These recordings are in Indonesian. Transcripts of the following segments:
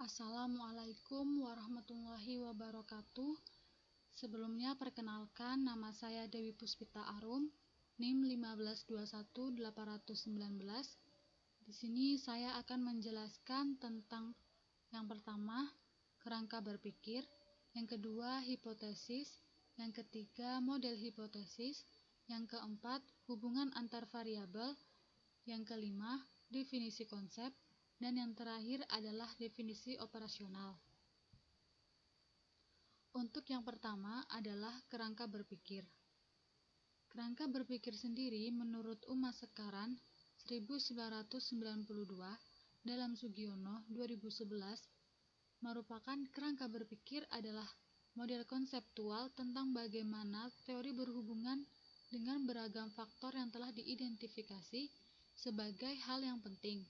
Assalamualaikum warahmatullahi wabarakatuh. Sebelumnya perkenalkan, nama saya Dewi Puspita Arum, NIM 1521819. Di sini saya akan menjelaskan tentang yang pertama, kerangka berpikir, yang kedua, hipotesis, yang ketiga, model hipotesis, yang keempat, hubungan antar variabel, yang kelima, definisi konsep, dan yang terakhir adalah definisi operasional. Untuk yang pertama adalah kerangka berpikir. Kerangka berpikir sendiri menurut Uma Sekaran 1992 dalam Sugiono 2011 merupakan kerangka berpikir adalah model konseptual tentang bagaimana teori berhubungan dengan beragam faktor yang telah diidentifikasi sebagai hal yang penting.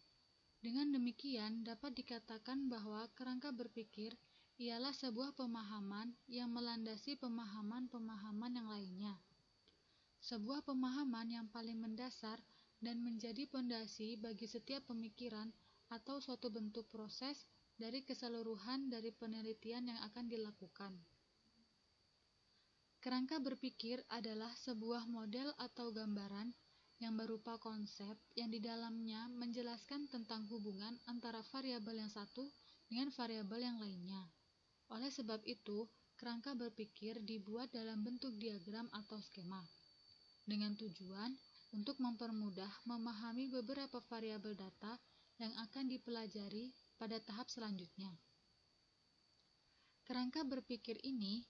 Dengan demikian, dapat dikatakan bahwa kerangka berpikir ialah sebuah pemahaman yang melandasi pemahaman-pemahaman yang lainnya. Sebuah pemahaman yang paling mendasar dan menjadi pondasi bagi setiap pemikiran atau suatu bentuk proses dari keseluruhan dari penelitian yang akan dilakukan. Kerangka berpikir adalah sebuah model atau gambaran yang berupa konsep yang di dalamnya menjelaskan tentang hubungan antara variabel yang satu dengan variabel yang lainnya. Oleh sebab itu, kerangka berpikir dibuat dalam bentuk diagram atau skema, dengan tujuan untuk mempermudah memahami beberapa variabel data yang akan dipelajari pada tahap selanjutnya. Kerangka berpikir ini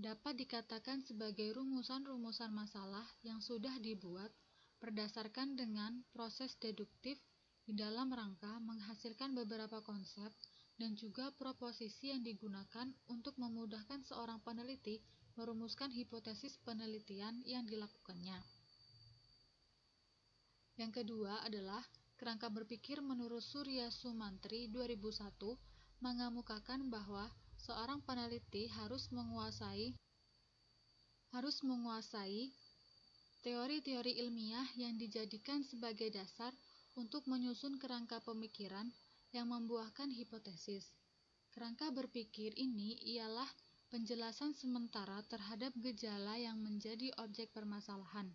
dapat dikatakan sebagai rumusan-rumusan masalah yang sudah dibuat berdasarkan dengan proses deduktif di dalam rangka menghasilkan beberapa konsep dan juga proposisi yang digunakan untuk memudahkan seorang peneliti merumuskan hipotesis penelitian yang dilakukannya. Yang kedua adalah kerangka berpikir menurut Surya Sumantri 2001 mengemukakan bahwa seorang peneliti harus menguasai teori-teori ilmiah yang dijadikan sebagai dasar untuk menyusun kerangka pemikiran yang membuahkan hipotesis. Kerangka berpikir ini ialah penjelasan sementara terhadap gejala yang menjadi objek permasalahan.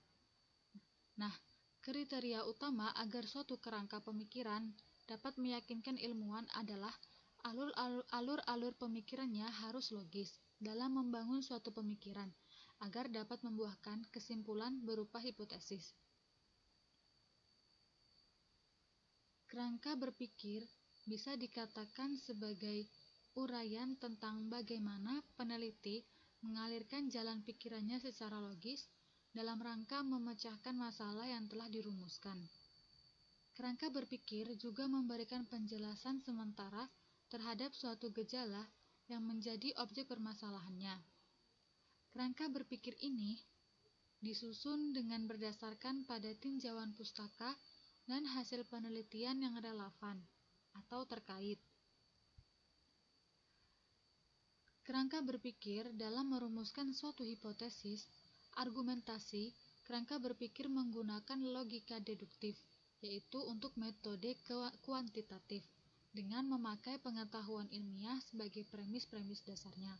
Nah, kriteria utama agar suatu kerangka pemikiran dapat meyakinkan ilmuwan adalah alur-alur pemikirannya harus logis dalam membangun suatu pemikiran agar dapat membuahkan kesimpulan berupa hipotesis. Kerangka berpikir bisa dikatakan sebagai uraian tentang bagaimana peneliti mengalirkan jalan pikirannya secara logis dalam rangka memecahkan masalah yang telah dirumuskan. Kerangka berpikir juga memberikan penjelasan sementara terhadap suatu gejala yang menjadi objek permasalahannya. Kerangka berpikir ini disusun dengan berdasarkan pada tinjauan pustaka dan hasil penelitian yang relevan atau terkait. Kerangka berpikir dalam merumuskan suatu hipotesis, argumentasi, kerangka berpikir menggunakan logika deduktif, yaitu untuk metode kuantitatif, dengan memakai pengetahuan ilmiah sebagai premis-premis dasarnya.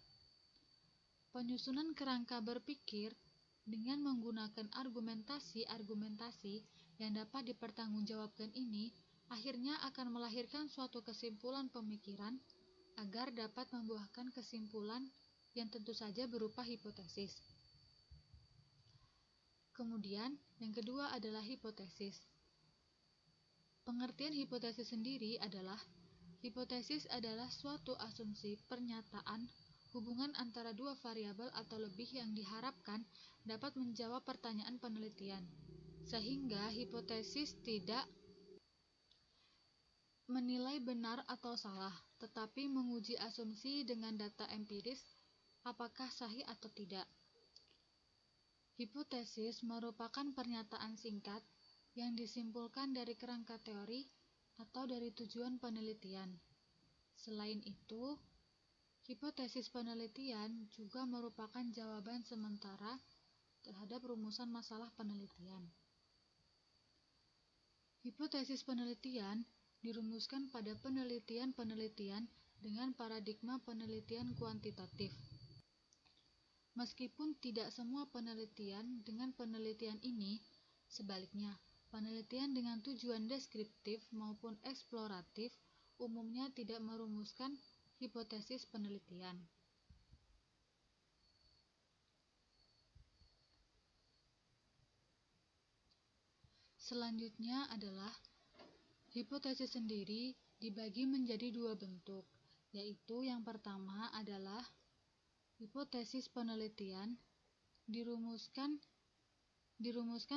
Penyusunan kerangka berpikir dengan menggunakan argumentasi-argumentasi yang dapat dipertanggungjawabkan ini akhirnya akan melahirkan suatu kesimpulan pemikiran agar dapat membuahkan kesimpulan yang tentu saja berupa hipotesis. Kemudian, yang kedua adalah hipotesis. Pengertian hipotesis sendiri adalah hipotesis adalah suatu asumsi pernyataan hubungan antara dua variabel atau lebih yang diharapkan dapat menjawab pertanyaan penelitian, sehingga hipotesis tidak menilai benar atau salah, tetapi menguji asumsi dengan data empiris apakah sahih atau tidak. Hipotesis merupakan pernyataan singkat yang disimpulkan dari kerangka teori atau dari tujuan penelitian. Selain itu, hipotesis penelitian juga merupakan jawaban sementara terhadap rumusan masalah penelitian. Hipotesis penelitian dirumuskan pada penelitian-penelitian dengan paradigma penelitian kuantitatif. Meskipun tidak semua penelitian dengan penelitian ini, sebaliknya, penelitian dengan tujuan deskriptif maupun eksploratif umumnya tidak merumuskan hipotesis penelitian. Selanjutnya adalah hipotesis sendiri dibagi menjadi dua bentuk, yaitu yang pertama adalah hipotesis penelitian dirumuskan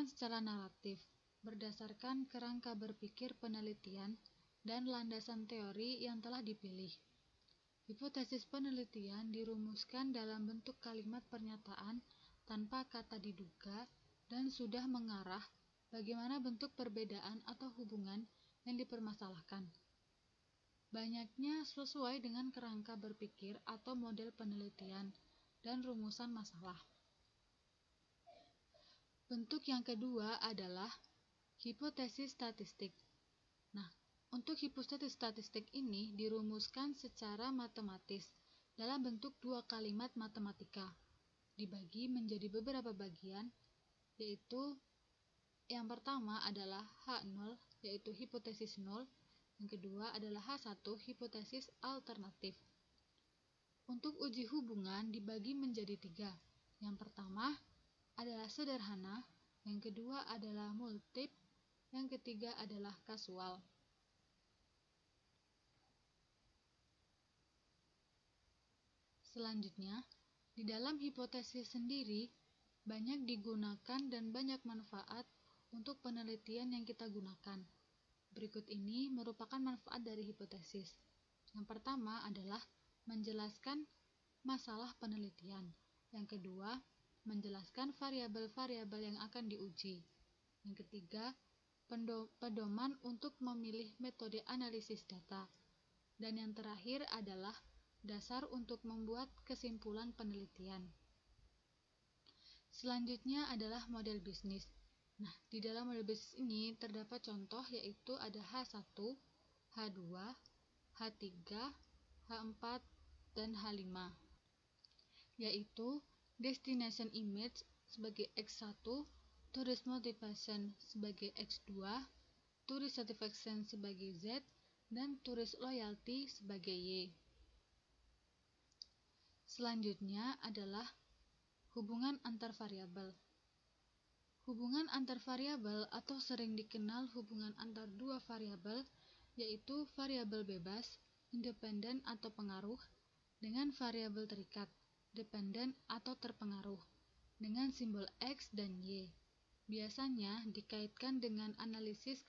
secara naratif berdasarkan kerangka berpikir penelitian dan landasan teori yang telah dipilih. Hipotesis penelitian dirumuskan dalam bentuk kalimat pernyataan tanpa kata diduga dan sudah mengarah bagaimana bentuk perbedaan atau hubungan yang dipermasalahkan. Banyaknya sesuai dengan kerangka berpikir atau model penelitian dan rumusan masalah. Bentuk yang kedua adalah hipotesis statistik. Nah, untuk hipotesis statistik ini dirumuskan secara matematis dalam bentuk dua kalimat matematika, dibagi menjadi beberapa bagian, yaitu yang pertama adalah H0, yaitu hipotesis 0, yang kedua adalah H1, hipotesis alternatif. Untuk uji hubungan dibagi menjadi tiga. Yang pertama adalah sederhana, yang kedua adalah multip, yang ketiga adalah kasual. Selanjutnya, di dalam hipotesis sendiri banyak digunakan dan banyak manfaat untuk penelitian yang kita gunakan. Berikut ini merupakan manfaat dari hipotesis. Yang pertama adalah menjelaskan masalah penelitian. Yang kedua, menjelaskan variabel-variabel yang akan diuji. Yang ketiga, pedoman untuk memilih metode analisis data. Dan yang terakhir adalah dasar untuk membuat kesimpulan penelitian. Selanjutnya adalah model bisnis. Nah, di dalam model bisnis ini terdapat contoh yaitu ada H1, H2, H3, H4, dan H5, yaitu destination image sebagai X1, tourist motivation sebagai X2, tourist satisfaction sebagai Z, dan tourist loyalty sebagai Y. Selanjutnya adalah hubungan antar variabel. Hubungan antar variabel atau sering dikenal hubungan antar dua variabel yaitu variabel bebas, independen atau pengaruh, dengan variabel terikat, dependen atau terpengaruh, dengan simbol X dan Y. Biasanya dikaitkan dengan analisis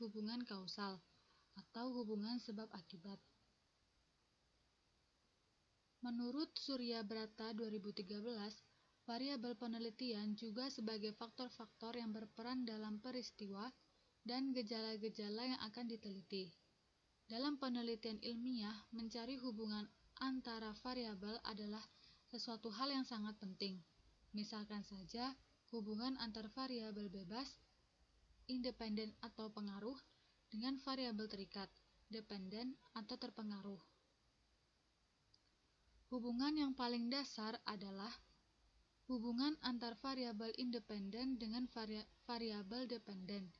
hubungan kausal atau hubungan sebab akibat. Menurut Surya Brata 2013, variabel penelitian juga sebagai faktor-faktor yang berperan dalam peristiwa dan gejala-gejala yang akan diteliti. Dalam penelitian ilmiah, mencari hubungan antara variabel adalah sesuatu hal yang sangat penting. Misalkan saja, hubungan antar variabel bebas, independen atau pengaruh, dengan variabel terikat, dependen atau terpengaruh. Hubungan yang paling dasar adalah hubungan antar variabel independen dengan variabel dependen,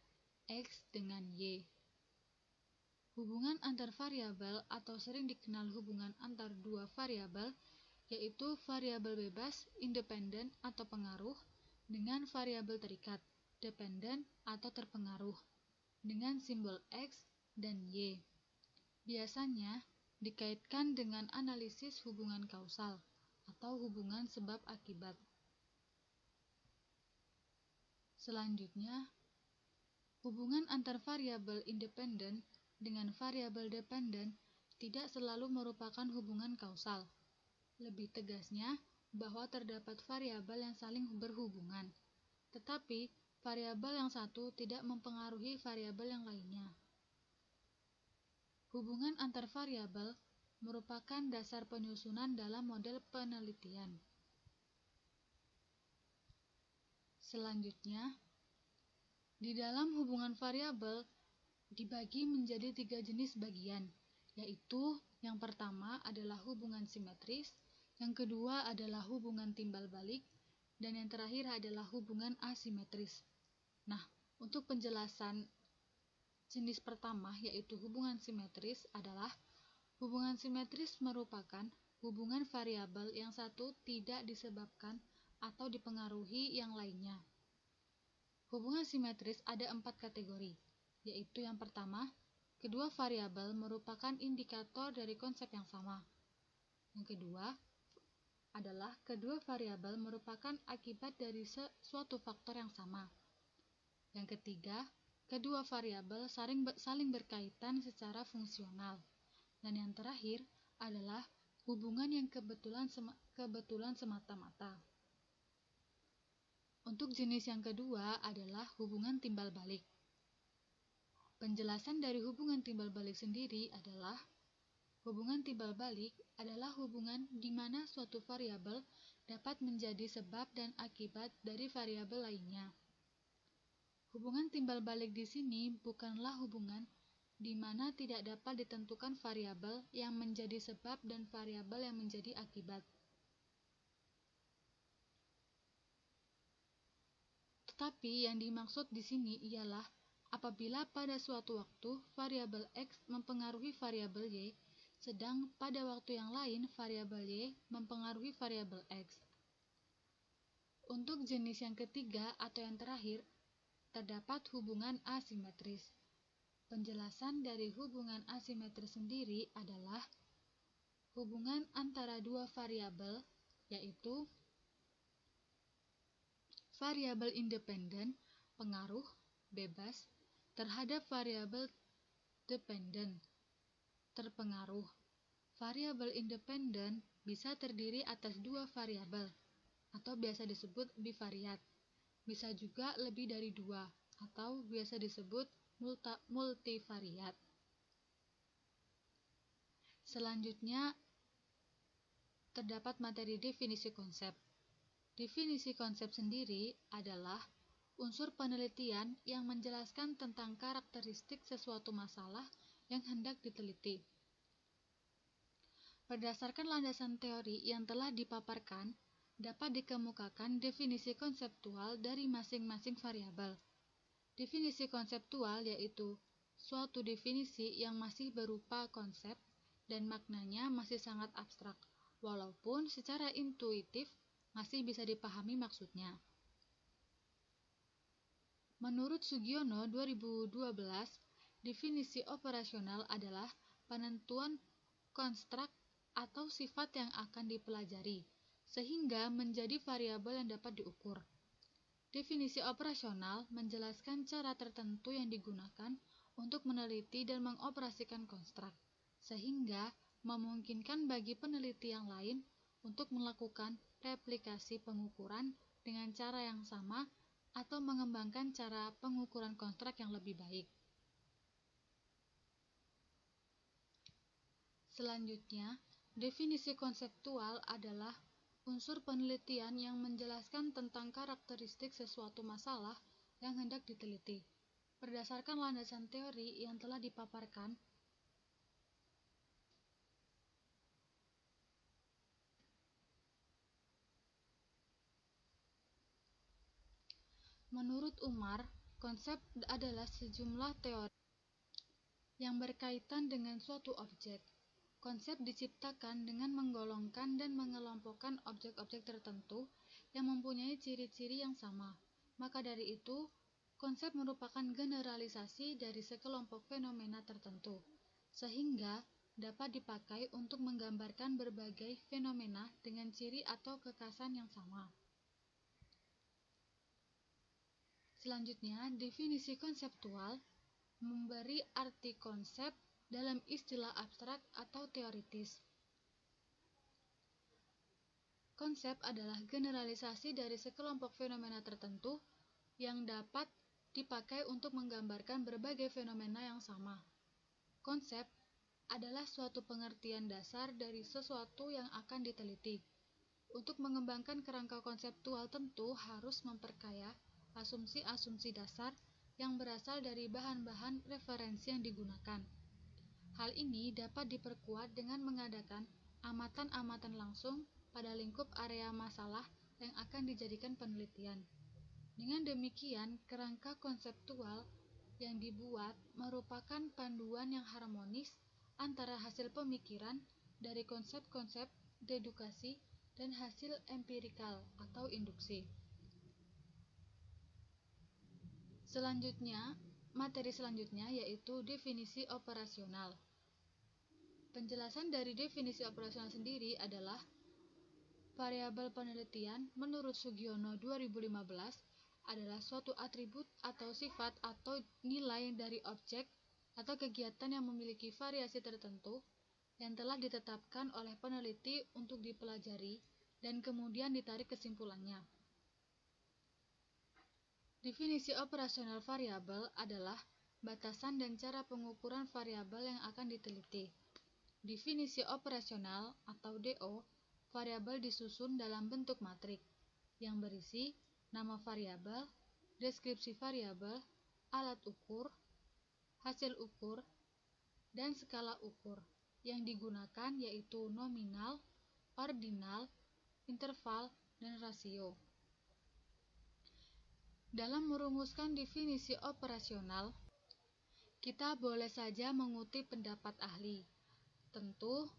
X dengan Y. Hubungan antar variabel atau sering dikenal hubungan antar dua variabel yaitu variabel bebas, independen atau pengaruh dengan variabel terikat, dependen atau terpengaruh dengan simbol X dan Y. Biasanya dikaitkan dengan analisis hubungan kausal atau hubungan sebab akibat. Selanjutnya, hubungan antar variabel independen dengan variabel dependen tidak selalu merupakan hubungan kausal. Lebih tegasnya, bahwa terdapat variabel yang saling berhubungan, tetapi variabel yang satu tidak mempengaruhi variabel yang lainnya. Hubungan antar variabel merupakan dasar penyusunan dalam model penelitian. Selanjutnya, di dalam hubungan variabel dibagi menjadi tiga jenis bagian, yaitu yang pertama adalah hubungan simetris, yang kedua adalah hubungan timbal balik, dan yang terakhir adalah hubungan asimetris. Nah, untuk penjelasan jenis pertama yaitu hubungan simetris adalah hubungan simetris merupakan hubungan variabel yang satu tidak disebabkan atau dipengaruhi yang lainnya. Hubungan simetris ada 4 kategori, yaitu yang pertama, kedua variabel merupakan indikator dari konsep yang sama. Yang kedua adalah kedua variabel merupakan akibat dari suatu faktor yang sama. Yang ketiga, kedua variabel saling berkaitan secara fungsional. Dan yang terakhir adalah hubungan yang kebetulan semata-mata. Untuk jenis yang kedua adalah hubungan timbal balik. Penjelasan dari hubungan timbal balik sendiri adalah hubungan timbal balik adalah hubungan di mana suatu variabel dapat menjadi sebab dan akibat dari variabel lainnya. Hubungan timbal balik di sini bukanlah hubungan di mana tidak dapat ditentukan variabel yang menjadi sebab dan variabel yang menjadi akibat. Tetapi yang dimaksud di sini ialah apabila pada suatu waktu variabel X mempengaruhi variabel Y, sedang pada waktu yang lain variabel Y mempengaruhi variabel X. Untuk jenis yang ketiga atau yang terakhir, terdapat hubungan asimetris. Penjelasan dari hubungan asimetris sendiri adalah hubungan antara dua variabel, yaitu variabel independen pengaruh bebas terhadap variabel dependen terpengaruh. Variabel independen bisa terdiri atas dua variabel atau biasa disebut bivariat. Bisa juga lebih dari dua atau biasa disebut multivariat. Selanjutnya terdapat materi definisi konsep. Definisi konsep sendiri adalah unsur penelitian yang menjelaskan tentang karakteristik sesuatu masalah yang hendak diteliti. Berdasarkan landasan teori yang telah dipaparkan, dapat dikemukakan definisi konseptual dari masing-masing variabel. Definisi konseptual yaitu suatu definisi yang masih berupa konsep dan maknanya masih sangat abstrak, walaupun secara intuitif masih bisa dipahami maksudnya. Menurut Sugiono 2012, definisi operasional adalah penentuan konstruk atau sifat yang akan dipelajari, sehingga menjadi variabel yang dapat diukur. Definisi operasional menjelaskan cara tertentu yang digunakan untuk meneliti dan mengoperasikan konstruk, sehingga memungkinkan bagi peneliti yang lain untuk melakukan replikasi pengukuran dengan cara yang sama atau mengembangkan cara pengukuran konstruk yang lebih baik. Selanjutnya, definisi konseptual adalah unsur penelitian yang menjelaskan tentang karakteristik sesuatu masalah yang hendak diteliti. Berdasarkan landasan teori yang telah dipaparkan, menurut Umar, konsep adalah sejumlah teori yang berkaitan dengan suatu objek. Konsep diciptakan dengan menggolongkan dan mengelompokkan objek-objek tertentu yang mempunyai ciri-ciri yang sama. Maka dari itu, konsep merupakan generalisasi dari sekelompok fenomena tertentu, sehingga dapat dipakai untuk menggambarkan berbagai fenomena dengan ciri atau kekhasan yang sama. Selanjutnya, definisi konseptual memberi arti konsep dalam istilah abstrak atau teoritis. Konsep adalah generalisasi dari sekelompok fenomena tertentu yang dapat dipakai untuk menggambarkan berbagai fenomena yang sama. Konsep adalah suatu pengertian dasar dari sesuatu yang akan diteliti. Untuk mengembangkan kerangka konseptual tentu harus memperkaya asumsi-asumsi dasar yang berasal dari bahan-bahan referensi yang digunakan. Hal ini dapat diperkuat dengan mengadakan amatan-amatan langsung pada lingkup area masalah yang akan dijadikan penelitian. Dengan demikian, kerangka konseptual yang dibuat merupakan panduan yang harmonis antara hasil pemikiran dari konsep-konsep dedukasi dan hasil empirikal atau induksi. Materi selanjutnya yaitu definisi operasional. Penjelasan dari definisi operasional sendiri adalah variabel penelitian menurut Sugiono 2015 adalah suatu atribut atau sifat atau nilai dari objek atau kegiatan yang memiliki variasi tertentu yang telah ditetapkan oleh peneliti untuk dipelajari dan kemudian ditarik kesimpulannya. Definisi operasional variabel adalah batasan dan cara pengukuran variabel yang akan diteliti. Definisi operasional atau DO, variabel disusun dalam bentuk matrik yang berisi nama variabel, deskripsi variabel, alat ukur, hasil ukur, dan skala ukur. Yang digunakan yaitu nominal, ordinal, interval, dan rasio. Dalam merumuskan definisi operasional, kita boleh saja mengutip pendapat ahli. Tentu,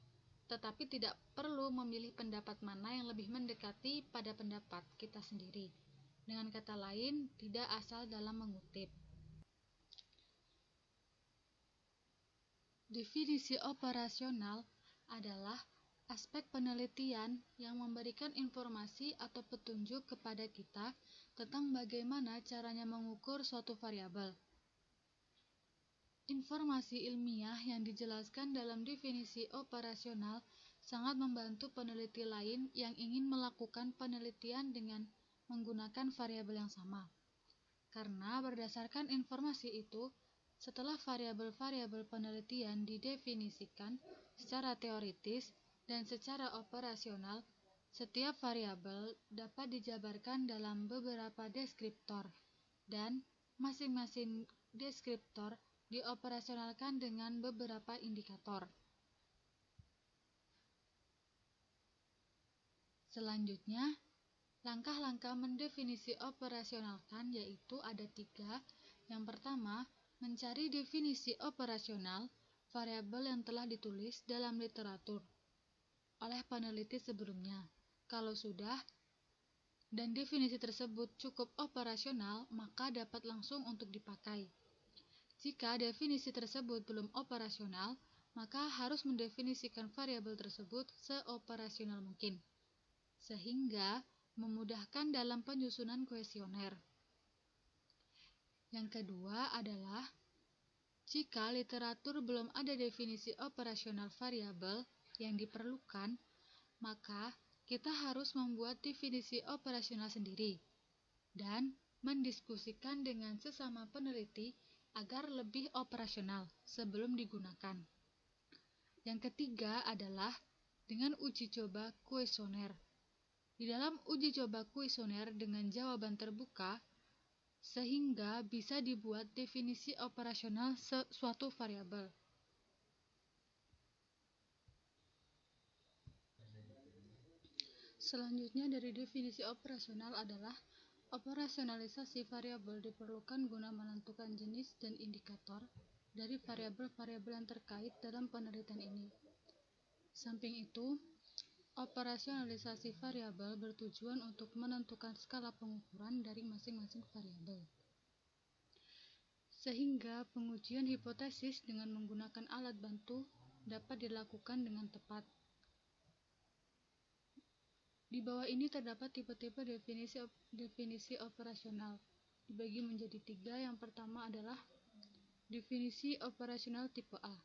tetapi tidak perlu memilih pendapat mana yang lebih mendekati pada pendapat kita sendiri. Dengan kata lain, tidak asal dalam mengutip. Definisi operasional adalah aspek penelitian yang memberikan informasi atau petunjuk kepada kita tentang bagaimana caranya mengukur suatu variabel. Informasi ilmiah yang dijelaskan dalam definisi operasional sangat membantu peneliti lain yang ingin melakukan penelitian dengan menggunakan variabel yang sama. Karena berdasarkan informasi itu, setelah variabel-variabel penelitian didefinisikan secara teoritis dan secara operasional, setiap variabel dapat dijabarkan dalam beberapa deskriptor, dan masing-masing deskriptor dioperasionalkan dengan beberapa indikator. Selanjutnya, langkah-langkah mendefinisi operasionalkan yaitu ada 3. Yang pertama, mencari definisi operasional variabel yang telah ditulis dalam literatur oleh peneliti sebelumnya. Kalau sudah dan definisi tersebut cukup operasional, maka dapat langsung untuk dipakai. Jika definisi tersebut belum operasional, maka harus mendefinisikan variabel tersebut seoperasional mungkin, sehingga memudahkan dalam penyusunan kuesioner. Yang kedua adalah, jika literatur belum ada definisi operasional variabel yang diperlukan, maka kita harus membuat definisi operasional sendiri dan mendiskusikan dengan sesama peneliti agar lebih operasional sebelum digunakan. Yang ketiga adalah dengan uji coba kuesioner. Di dalam uji coba kuesioner dengan jawaban terbuka, sehingga bisa dibuat definisi operasional suatu variabel. Selanjutnya dari definisi operasional adalah operasionalisasi variabel diperlukan guna menentukan jenis dan indikator dari variabel-variabel yang terkait dalam penelitian ini. Samping itu, operasionalisasi variabel bertujuan untuk menentukan skala pengukuran dari masing-masing variabel, sehingga pengujian hipotesis dengan menggunakan alat bantu dapat dilakukan dengan tepat. Di bawah ini terdapat tipe-tipe definisi operasional, dibagi menjadi 3. Yang pertama adalah definisi operasional tipe A,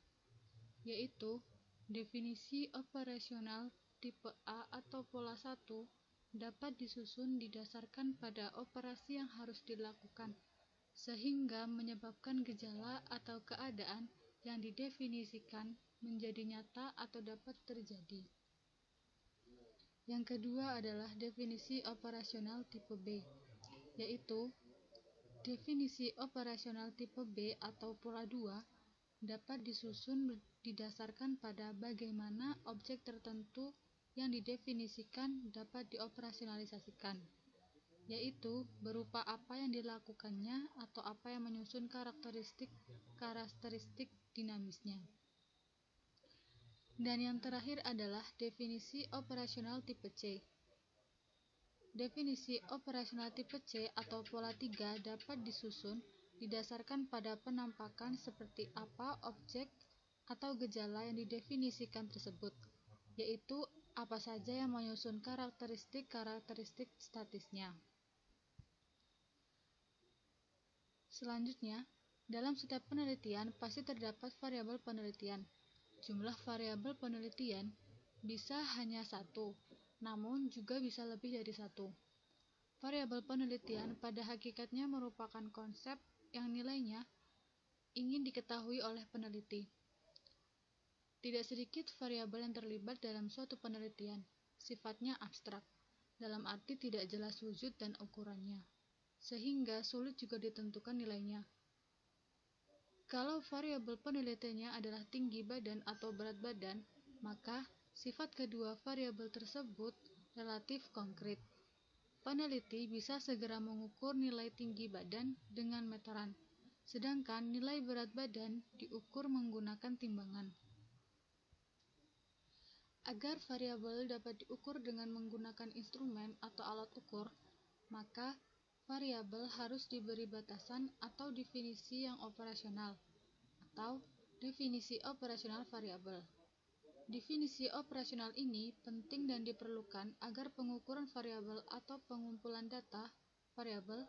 yaitu definisi operasional tipe A atau pola 1 dapat disusun didasarkan pada operasi yang harus dilakukan, sehingga menyebabkan gejala atau keadaan yang didefinisikan menjadi nyata atau dapat terjadi. Yang kedua adalah definisi operasional tipe B, yaitu definisi operasional tipe B atau pola 2 dapat disusun didasarkan pada bagaimana objek tertentu yang didefinisikan dapat dioperasionalisasikan, yaitu berupa apa yang dilakukannya atau apa yang menyusun karakteristik dinamisnya. Dan yang terakhir adalah definisi operasional tipe C. Definisi operasional tipe C atau pola 3 dapat disusun didasarkan pada penampakan seperti apa objek atau gejala yang didefinisikan tersebut, yaitu apa saja yang menyusun karakteristik statisnya. Selanjutnya, dalam setiap penelitian pasti terdapat variabel penelitian. Jumlah variabel penelitian bisa hanya satu, namun juga bisa lebih dari satu. Variabel penelitian pada hakikatnya merupakan konsep yang nilainya ingin diketahui oleh peneliti. Tidak sedikit variabel yang terlibat dalam suatu penelitian, sifatnya abstrak, dalam arti tidak jelas wujud dan ukurannya, sehingga sulit juga ditentukan nilainya. Kalau variabel penelitiannya adalah tinggi badan atau berat badan, maka sifat kedua variabel tersebut relatif konkret. Peneliti bisa segera mengukur nilai tinggi badan dengan meteran, sedangkan nilai berat badan diukur menggunakan timbangan. Agar variabel dapat diukur dengan menggunakan instrumen atau alat ukur, maka variabel harus diberi batasan atau definisi yang operasional, atau definisi operasional variabel. Definisi operasional ini penting dan diperlukan agar pengukuran variabel atau pengumpulan data variabel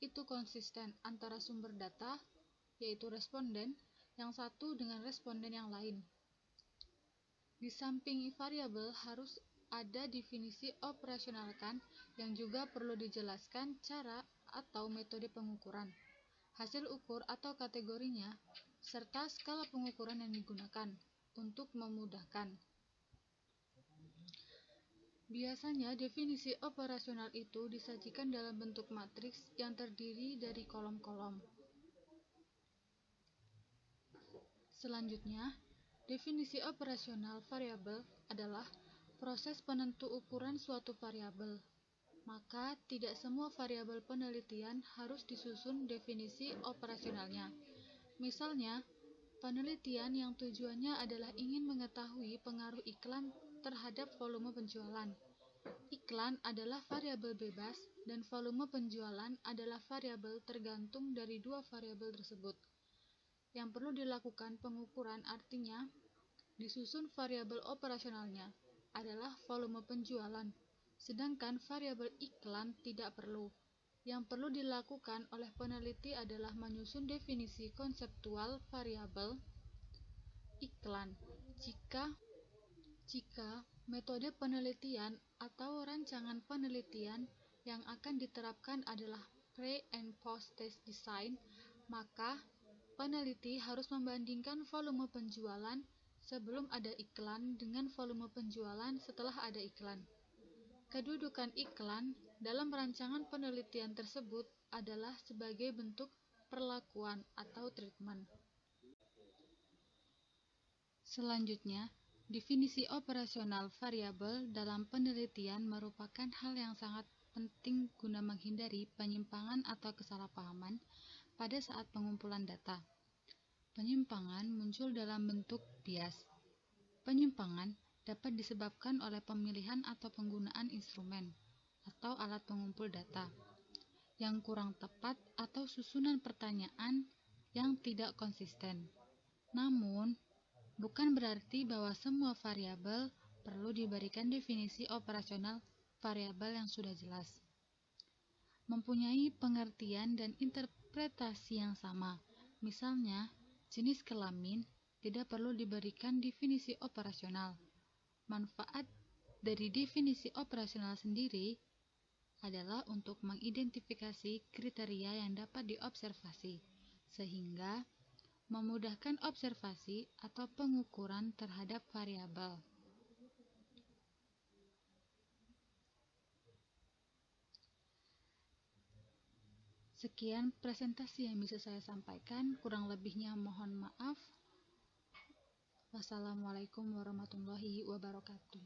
itu konsisten antara sumber data, yaitu responden, yang satu dengan responden yang lain. Di samping variabel harus ada definisi operasionalkan yang juga perlu dijelaskan cara atau metode pengukuran, hasil ukur atau kategorinya, serta skala pengukuran yang digunakan untuk memudahkan. Biasanya definisi operasional itu disajikan dalam bentuk matriks yang terdiri dari kolom-kolom. Selanjutnya, definisi operasional variabel adalah proses penentu ukuran suatu variabel. Maka, tidak semua variabel penelitian harus disusun definisi operasionalnya. Misalnya, penelitian yang tujuannya adalah ingin mengetahui pengaruh iklan terhadap volume penjualan. Iklan adalah variabel bebas, dan volume penjualan adalah variabel tergantung dari dua variabel tersebut. Yang perlu dilakukan pengukuran artinya, disusun variabel operasionalnya adalah volume penjualan, sedangkan variabel iklan tidak perlu. Yang perlu dilakukan oleh peneliti adalah menyusun definisi konseptual variabel iklan. Jika metode penelitian atau rancangan penelitian yang akan diterapkan adalah pre- and post-test design, maka peneliti harus membandingkan volume penjualan sebelum ada iklan dengan volume penjualan setelah ada iklan. Kedudukan iklan dalam rancangan penelitian tersebut adalah sebagai bentuk perlakuan atau treatment. Selanjutnya, definisi operasional variabel dalam penelitian merupakan hal yang sangat penting guna menghindari penyimpangan atau kesalahpahaman pada saat pengumpulan data. Penyimpangan muncul dalam bentuk bias. Penyimpangan dapat disebabkan oleh pemilihan atau penggunaan instrumen atau alat pengumpul data yang kurang tepat atau susunan pertanyaan yang tidak konsisten. Namun, bukan berarti bahwa semua variabel perlu diberikan definisi operasional variabel yang sudah jelas. Mempunyai pengertian dan interpretasi yang sama. Misalnya, jenis kelamin tidak perlu diberikan definisi operasional. Manfaat dari definisi operasional sendiri adalah untuk mengidentifikasi kriteria yang dapat diobservasi, sehingga memudahkan observasi atau pengukuran terhadap variabel. Sekian presentasi yang bisa saya sampaikan, kurang lebihnya mohon maaf. Wassalamualaikum warahmatullahi wabarakatuh.